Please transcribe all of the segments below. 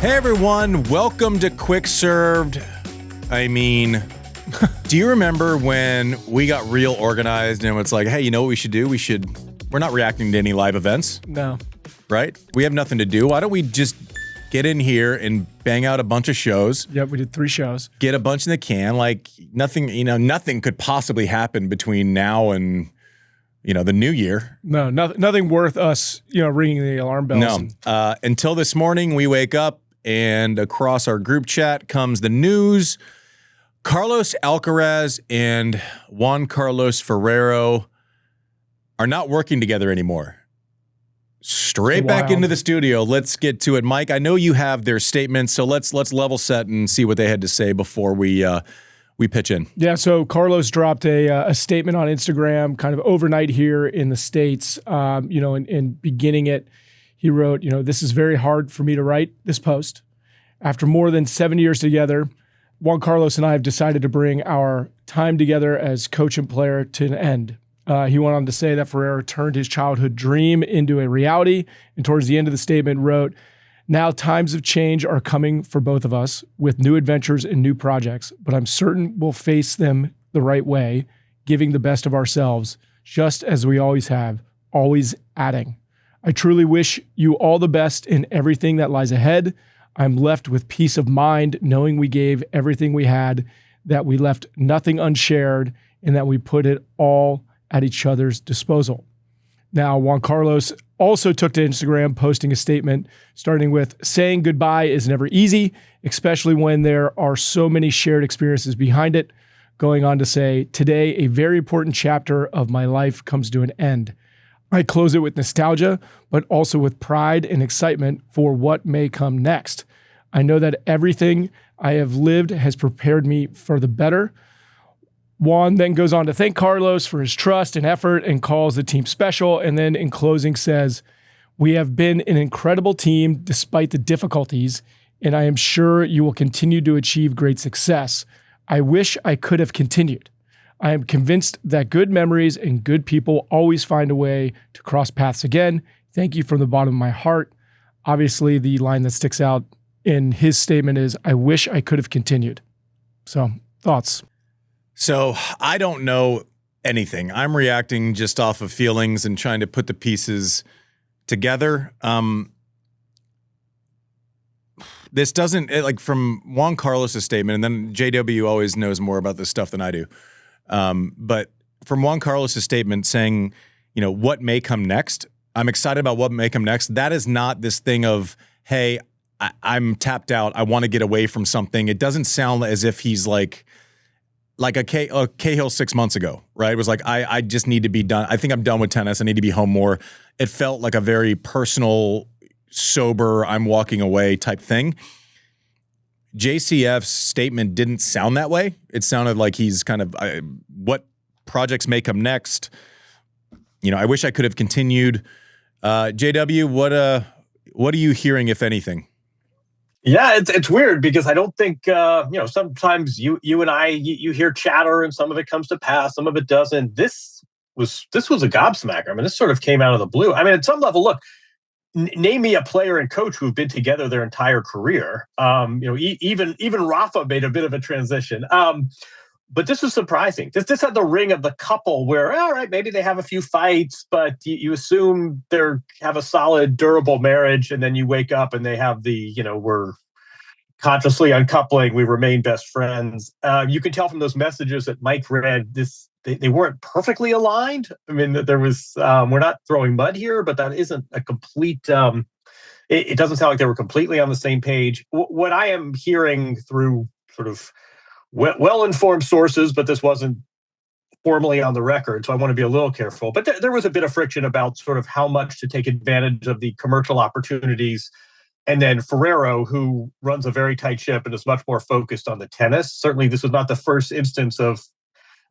Hey everyone, welcome to Quick Served. I mean, do you remember when we got real organized and it's like, hey, you know what we should do? We're not reacting to any live events. No. Right? We have nothing to do. Why don't we just get in here and bang out a bunch of shows? Yep, we did 3 shows. Get a bunch in the can. Like nothing could possibly happen between now and the new year. No, nothing worth us, ringing the alarm bells. No. Until this morning, we wake up and across our group chat comes the news. Carlos Alcaraz and Juan Carlos Ferrero are not working together anymore. Straight back into the studio. Let's get to it. Mike, I know you have their statements, so let's level set and see what they had to say before we pitch in. Yeah, so Carlos dropped a statement on Instagram kind of overnight here in the States. And beginning it, he wrote, this is very hard for me to write this post. After more than 7 years together, Juan Carlos and I have decided to bring our time together as coach and player to an end. He went on to say that Ferrero turned his childhood dream into a reality, and towards the end of the statement wrote, now times of change are coming for both of us with new adventures and new projects, but I'm certain we'll face them the right way, giving the best of ourselves, just as we always have, always adding. I truly wish you all the best in everything that lies ahead. I'm left with peace of mind knowing we gave everything we had, that we left nothing unshared, and that we put it all at each other's disposal. Now, Juan Carlos also took to Instagram, posting a statement starting with, saying goodbye is never easy, especially when there are so many shared experiences behind it. Going on to say, today, a very important chapter of my life comes to an end. I close it with nostalgia, but also with pride and excitement for what may come next. I know that everything I have lived has prepared me for the better. Juan then goes on to thank Carlos for his trust and effort and calls the team special. And then in closing says, we have been an incredible team despite the difficulties, and I am sure you will continue to achieve great success. I wish I could have continued. I am convinced that good memories and good people always find a way to cross paths again. Thank you from the bottom of my heart. Obviously, the line that sticks out in his statement is, I wish I could have continued. So, thoughts? So, I don't know anything. I'm reacting just off of feelings and trying to put the pieces together. This doesn't, from Juan Carlos' statement, and then JW always knows more about this stuff than I do. But from Juan Carlos' statement saying, what may come next, I'm excited about what may come next. That is not this thing of, hey, I'm tapped out. I want to get away from something. It doesn't sound as if he's like a Cahill 6 months ago, right? It was like, I just need to be done. I think I'm done with tennis. I need to be home more. It felt like a very personal, sober, I'm walking away type thing. JCF's statement didn't sound that way. It sounded like he's kind of, what projects may come next. I wish I could have continued. JW, what are you hearing, if anything? Yeah, it's weird because I don't think, sometimes you and I, you hear chatter and some of it comes to pass, some of it doesn't. This was a gobsmacker. I mean, this sort of came out of the blue. I mean, at some level, look, name me a player and coach who've been together their entire career. Even Rafa made a bit of a transition. But this was surprising. This had the ring of the couple where, all right, maybe they have a few fights, but you assume they have a solid, durable marriage, and then you wake up and they have we're consciously uncoupling, we remain best friends. You can tell from those messages that Mike read, they weren't perfectly aligned. I mean, there was, we're not throwing mud here, but that isn't a complete, it doesn't sound like they were completely on the same page. What I am hearing through sort of well-informed sources, but this wasn't formally on the record, so I want to be a little careful. But there was a bit of friction about sort of how much to take advantage of the commercial opportunities. And then Ferrero, who runs a very tight ship and is much more focused on the tennis. Certainly, this was not the first instance of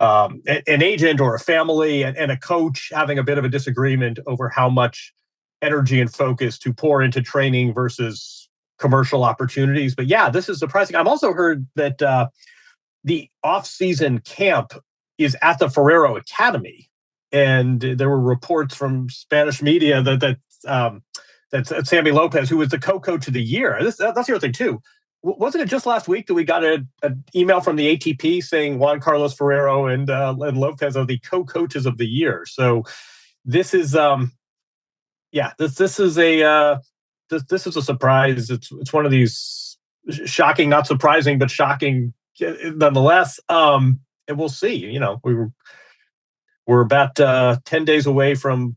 an agent or a family and a coach having a bit of a disagreement over how much energy and focus to pour into training versus commercial opportunities. But yeah, this is surprising. I've also heard that the off-season camp is at the Ferrero Academy. And there were reports from Spanish media that That's Sammy Lopez, who was the co-coach of the year. That's the other thing too. Wasn't it just last week that we got an email from the ATP saying Juan Carlos Ferrero and Lopez are the co-coaches of the year? So this is this is a surprise. It's one of these shocking, not surprising, but shocking nonetheless. And we'll see. We're about 10 days away from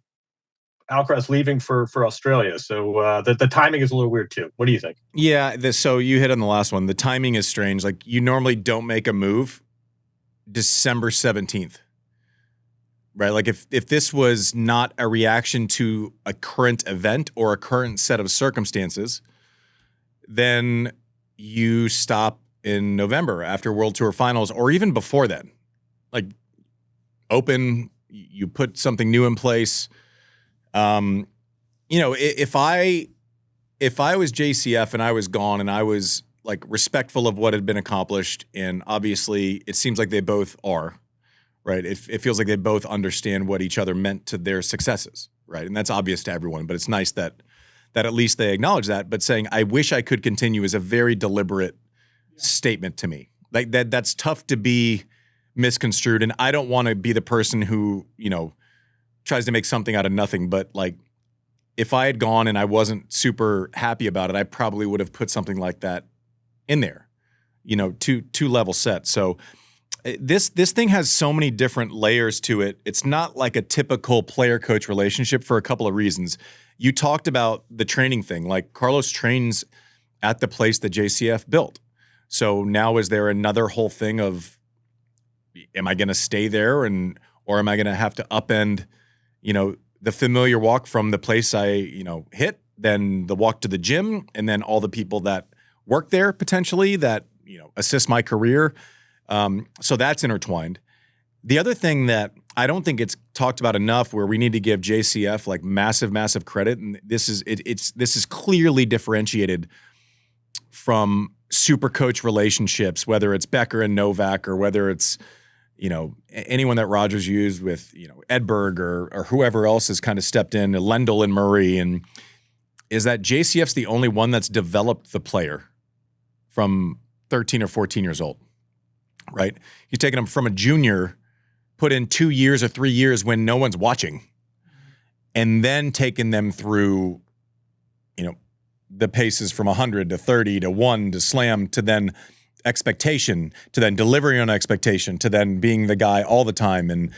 Alcaraz leaving for Australia. So the timing is a little weird too. What do you think? Yeah, so you hit on the last one. The timing is strange. Like, you normally don't make a move December 17th, right? Like, if this was not a reaction to a current event or a current set of circumstances, then you stop in November after World Tour Finals, or even before then. Like, open, you put something new in place. If I was JCF and I was gone and I was like respectful of what had been accomplished, and obviously it seems like they both are, right? It feels like they both understand what each other meant to their successes, right? And that's obvious to everyone, but it's nice that at least they acknowledge that. But saying, I wish I could continue, is a very deliberate statement to me. Like, that's tough to be misconstrued. And I don't want to be the person who, tries to make something out of nothing. But like, if I had gone and I wasn't super happy about it, I probably would have put something like that in there, two level set. So this thing has so many different layers to it. It's not like a typical player-coach relationship for a couple of reasons. You talked about the training thing. Like, Carlos trains at the place that JCF built. So now is there another whole thing of, am I going to stay there or am I going to have to upend, the familiar walk from the place I, hit, then the walk to the gym, and then all the people that work there potentially that, assist my career. So that's intertwined. The other thing that I don't think it's talked about enough, where we need to give JCF like massive credit, and this is clearly differentiated from super coach relationships, whether it's Becker and Novak or whether it's anyone that Rogers used with Edberg or whoever else has kind of stepped in, Lendl and Murray, and is that JCF's the only one that's developed the player from 13 or 14 years old, right? He's taken them from a junior, put in 2 years or 3 years when no one's watching, and then taken them through, the paces from 100 to 30 to 1 to slam to then expectation to then delivering on expectation to then being the guy all the time. And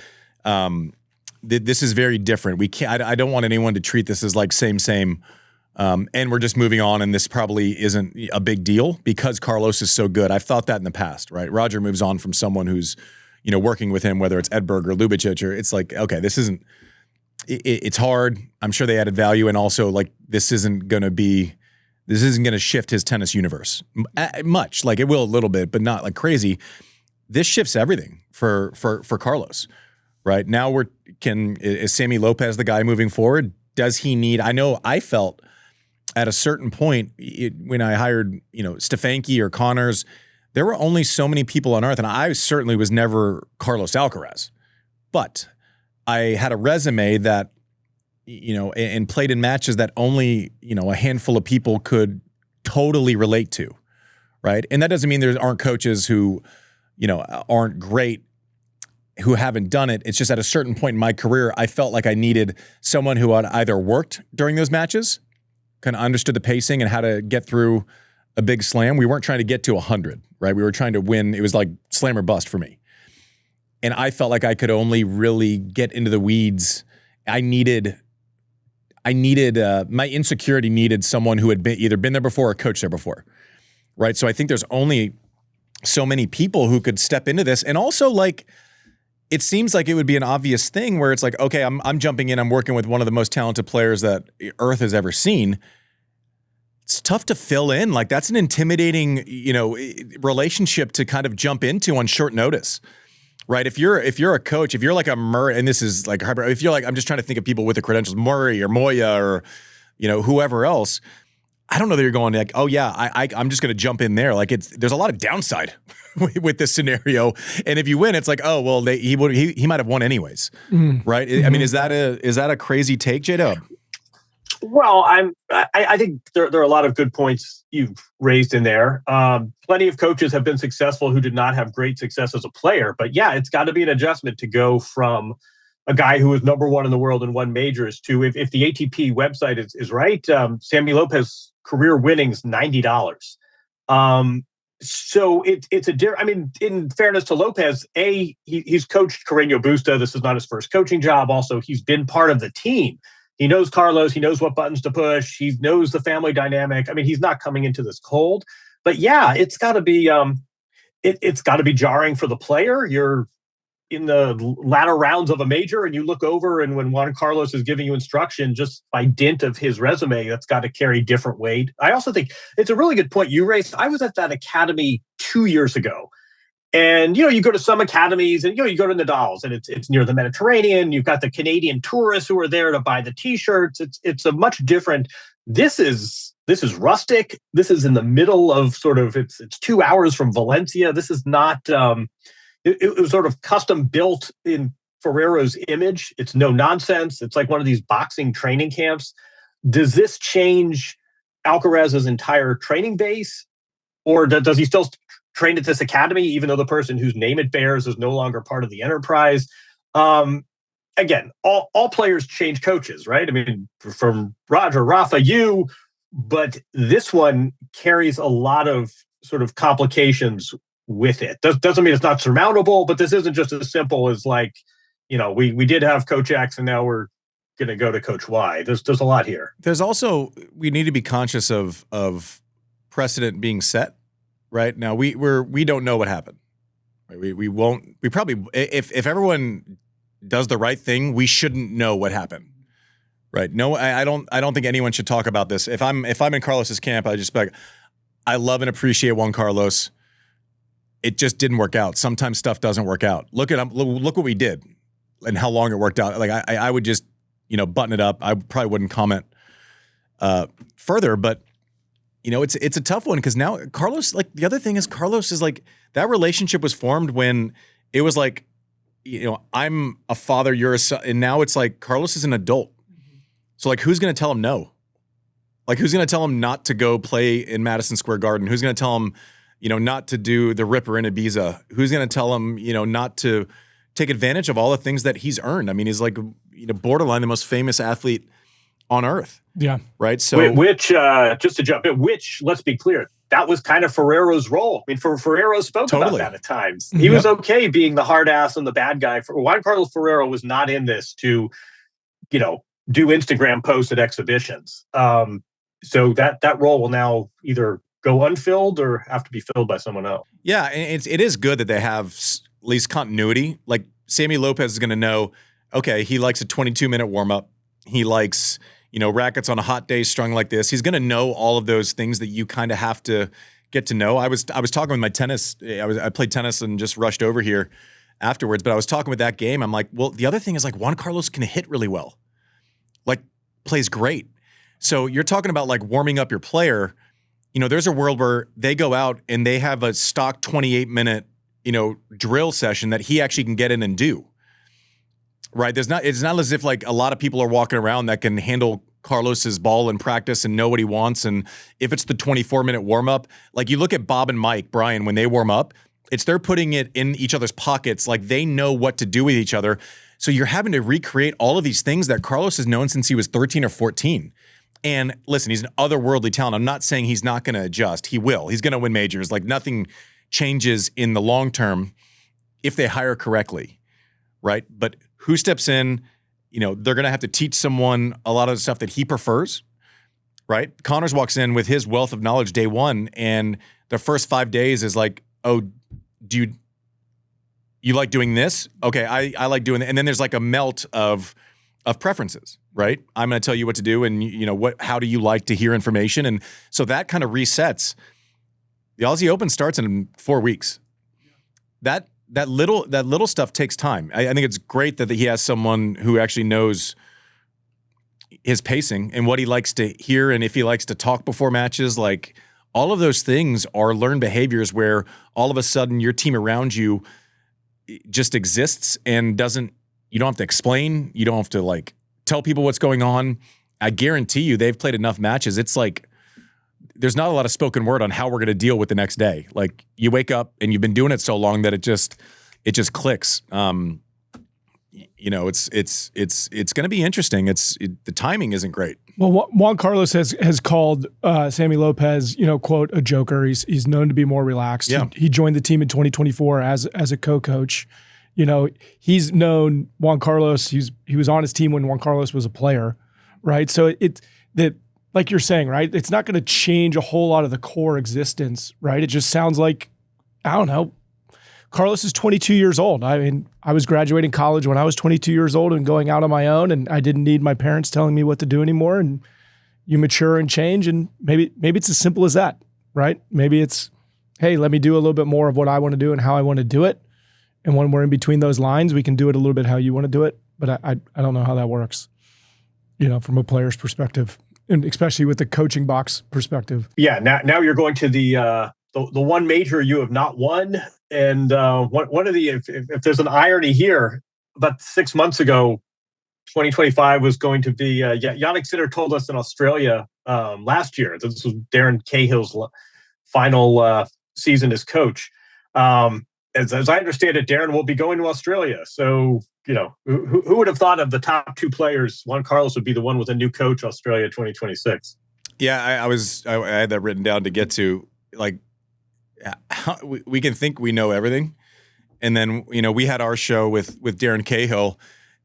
this is very different. We can't. I don't want anyone to treat this as like same. And we're just moving on, and this probably isn't a big deal because Carlos is so good. I've thought that in the past, right? Roger moves on from someone who's, working with him, whether it's Edberg or Ljubicic, or it's like, okay, this isn't. It's hard. I'm sure they added value, and also like this isn't going to shift his tennis universe much. Like, it will a little bit, but not like crazy. This shifts everything for Carlos, right? Now is Sammy Lopez the guy moving forward? Does he need? I know I felt at a certain point when I hired Stefanki or Connors, there were only so many people on earth, and I certainly was never Carlos Alcaraz, but I had a resume that. And played in matches that only, a handful of people could totally relate to, right? And that doesn't mean there aren't coaches who, aren't great, who haven't done it. It's just at a certain point in my career, I felt like I needed someone who had either worked during those matches, kind of understood the pacing and how to get through a big slam. We weren't trying to get to 100, right? We were trying to win. It was like slam or bust for me. And I felt like I could only really get into the weeds. My insecurity needed someone who had either been there before or coached there before, right? So I think there's only so many people who could step into this. And also, like, it seems like it would be an obvious thing where it's like, okay, I'm jumping in, I'm working with one of the most talented players that Earth has ever seen. It's tough to fill in. Like, that's an intimidating, relationship to kind of jump into on short notice. Right, if you're a coach, if you're like a Murray, and this is like, if you're like, I'm just trying to think of people with the credentials, Murray or Moya or, whoever else, I don't know that you're going like, oh yeah, I'm just going to jump in there. Like, there's a lot of downside with this scenario, and if you win, it's like, oh well, he might have won anyways, right? I mean, is that a crazy take, J-Dub? Well, I think there are a lot of good points you've raised in there. Plenty of coaches have been successful who did not have great success as a player. But yeah, it's got to be an adjustment to go from a guy who was number one in the world and won majors to, if the ATP website is right, Sammy Lopez career winnings $90. So it's a different. I mean, in fairness to Lopez, he's coached Carreño Busta. This is not his first coaching job. Also, he's been part of the team. He knows Carlos. He knows what buttons to push. He knows the family dynamic. I mean, he's not coming into this cold. But yeah, it's got to be it's got to be jarring for the player. You're in the latter rounds of a major and you look over, and when Juan Carlos is giving you instruction just by dint of his resume, that's got to carry different weight. I also think it's a really good point you raised. I was at that academy 2 years ago, and you go to some academies and you go to Nadal's, and it's near the Mediterranean. You've got the Canadian tourists who are there to buy the t-shirts. It's a much different. This is rustic. This is in the middle of sort of it's 2 hours from Valencia. This is not It was sort of custom built in Ferrero's image. It's no nonsense. It's like one of these boxing training camps. Does this change Alcaraz's entire training base? Or does he still train at this academy, even though the person whose name it bears is no longer part of the enterprise? Again, all players change coaches, right? I mean, from Roger, Rafa, you, but this one carries a lot of sort of complications with it. Doesn't mean it's not surmountable, but this isn't just as simple as like, we did have Coach X and now we're going to go to Coach Y. There's a lot here. There's also, we need to be conscious of precedent being set. Right now, we don't know what happened. Right? We probably, if everyone does the right thing, we shouldn't know what happened. Right? No, I don't think anyone should talk about this. If I'm in Carlos's camp, I just be like, I love and appreciate Juan Carlos. It just didn't work out. Sometimes stuff doesn't work out. Look what we did and how long it worked out. Like I would just, button it up. I probably wouldn't comment further, but it's a tough one because now Carlos, like the other thing is Carlos is like that relationship was formed when it was like, I'm a father, you're a son, and now it's like Carlos is an adult. So like, who's going to tell him no? Like, who's going to tell him not to go play in Madison Square Garden? Who's going to tell him, not to do the Ripper in Ibiza? Who's going to tell him, not to take advantage of all the things that he's earned? I mean, he's like, borderline the most famous athlete on earth. Yeah. Right. So, which just to jump in, let's be clear, that was kind of Ferrero's role. I mean, Ferrero spoke about that at times. He was okay being the hard ass and the bad guy. Juan Carlos Ferrero was not in this to, do Instagram posts at exhibitions. So that role will now either go unfilled or have to be filled by someone else. Yeah, and it is good that they have at least continuity. Like Sammy Lopez is going to know, okay, he likes a 22-minute warm-up. He likes, rackets on a hot day strung like this. He's going to know all of those things that you kind of have to get to know. I was talking with my tennis. I played tennis and just rushed over here afterwards, but I was talking with that game. I'm like, well, the other thing is like Juan Carlos can hit really well. Like plays great. So you're talking about like warming up your player. There's a world where they go out and they have a stock 28-minute, drill session that he actually can get in and do. Right? It's not as if like a lot of people are walking around that can handle Carlos's ball in practice and know what he wants. And if it's the 24-minute warm-up, like you look at Bob and Mike, Brian, when they warm up, they're putting it in each other's pockets. Like they know what to do with each other. So you're having to recreate all of these things that Carlos has known since he was 13 or 14. And listen, he's an otherworldly talent. I'm not saying he's not going to adjust. He will. He's going to win majors. Like nothing changes in the long term if they hire correctly, right? But who steps in? They're going to have to teach someone a lot of the stuff that he prefers, right? Connors walks in with his wealth of knowledge day one, and the first 5 days is like, oh, do you like doing this? Okay, I like doing that. And then there's like a melt of preferences, right? I'm going to tell you what to do, and how do you like to hear information? And so that kind of resets. The Aussie Open starts in 4 weeks. That little stuff takes time. I think it's great that he has someone who actually knows his pacing and what he likes to hear, and if he likes to talk before matches. Like all of those things are learned behaviors where all of a sudden your team around you just exists and doesn't. You don't have to explain. You don't have to like tell people what's going on. I guarantee you they've played enough matches. It's like there's not a lot of spoken word on how we're going to deal with the next day. Like you wake up and you've been doing it so long that it just clicks. It's going to be interesting. The timing isn't great. Well, Juan Carlos has called Sammy Lopez, quote, a joker. He's known to be more relaxed. Yeah. He joined the team in 2024 as a co-coach. He's known Juan Carlos. He was on his team when Juan Carlos was a player, right? So like you're saying, right? It's not going to change a whole lot of the core existence, right? It just sounds like, I don't know, Carlos is 22 years old. I mean, I was graduating college when I was 22 years old and going out on my own, and I didn't need my parents telling me what to do anymore. And you mature and change, and maybe it's as simple as that, right? Maybe it's, hey, let me do a little bit more of what I want to do and how I want to do it. And when we're in between those lines, we can do it a little bit how you want to do it. But I don't know how that works, from a player's perspective, and especially with the coaching box perspective. Yeah, now you're going to the one major you have not won. And one of the, if there's an irony here, about 6 months ago, 2025 was going to be, Jannik Sinner told us in Australia last year, this was Darren Cahill's final season as coach. As I understand it, Darren will be going to Australia. So, who would have thought of the top two players? Juan Carlos would be the one with a new coach, Australia 2026. Yeah, I had that written down to get to, like, we can think we know everything. And then, we had our show with Darren Cahill,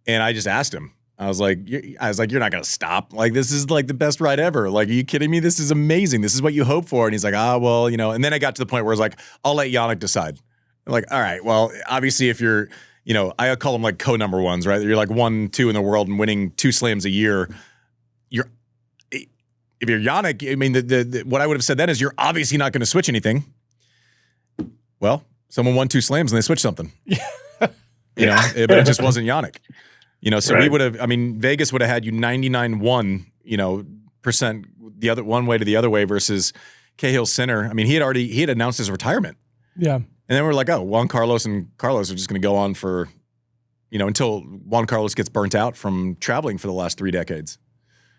and I just asked him. I was like, you're not going to stop. Like, this is like the best ride ever. Like, are you kidding me? This is amazing. This is what you hope for. And he's like, well, and then I got to the point where I was like, I'll let Jannik decide. I'm like, all right, well, obviously if you're, I call them like co-number ones, right? You're like 1, 2 in the world and winning 2 slams a year. If you're Jannik, I mean, what I would have said then is you're obviously not going to switch anything. Well, someone won 2 slams and they switched something. But it just wasn't Jannik. So right. We would have, Vegas would have had you 99.1, percent the other one way to the other way versus Cahill Sinner. He had announced his retirement. Yeah. And then we're like, oh, Juan Carlos and Carlos are just going to go on for, until Juan Carlos gets burnt out from traveling for the last 3 decades.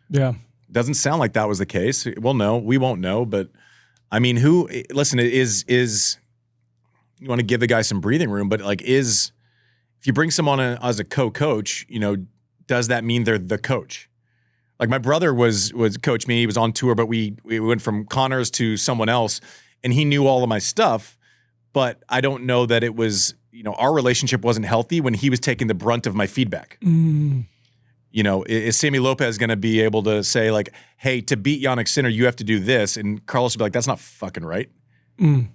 Yeah. Doesn't sound like that was the case. We'll know. We won't know. But, listen, is you want to give the guy some breathing room, but if you bring someone as a co-coach, does that mean they're the coach? Like my brother was coach me. He was on tour, but we went from Connors to someone else, and he knew all of my stuff. But I don't know that it was, our relationship wasn't healthy when he was taking the brunt of my feedback. Mm. Is Sammy Lopez going to be able to say like, hey, to beat Jannik Sinner, you have to do this? And Carlos would be like, that's not fucking right. Mm.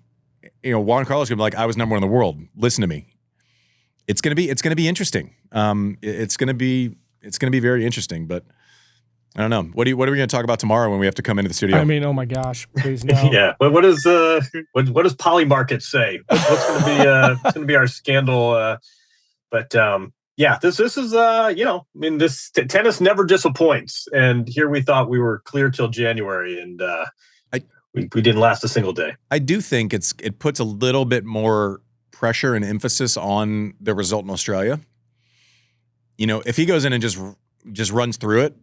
Juan Carlos would be like, I was number 1 in the world. Listen to me. It's going to be interesting. It's going to be very interesting, but I don't know. What are we going to talk about tomorrow when we have to come into the studio? Oh my gosh, please no. Yeah. What does Polymarket say? What's going to be our scandal? Yeah, this is this tennis never disappoints, and here we thought we were clear till January, and we didn't last a single day. I do think it puts a little bit more pressure and emphasis on the result in Australia. If he goes in and just runs through it,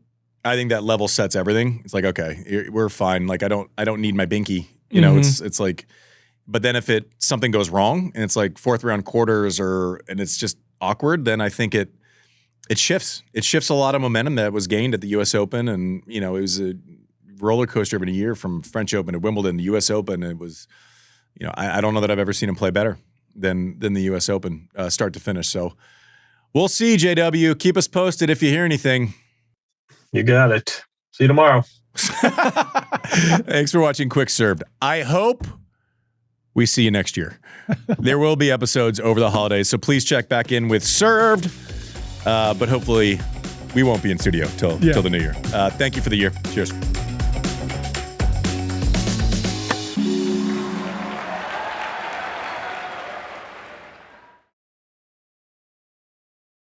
I think that level sets everything. It's like, okay, we're fine. Like I don't need my binky. It's like, but then if something goes wrong and it's like 4th round quarters and it's just awkward, then I think it shifts. It shifts a lot of momentum that was gained at the U.S. Open, and it was a roller coaster of a year from French Open to Wimbledon, the U.S. Open. It was, I don't know that I've ever seen him play better than the U.S. Open start to finish. So we'll see, JW. Keep us posted if you hear anything. You got it. See you tomorrow. Thanks for watching Quick Served. I hope we see you next year. There will be episodes over the holidays, so please check back in with Served. But hopefully we won't be in studio till the new year. Thank you for the year. Cheers.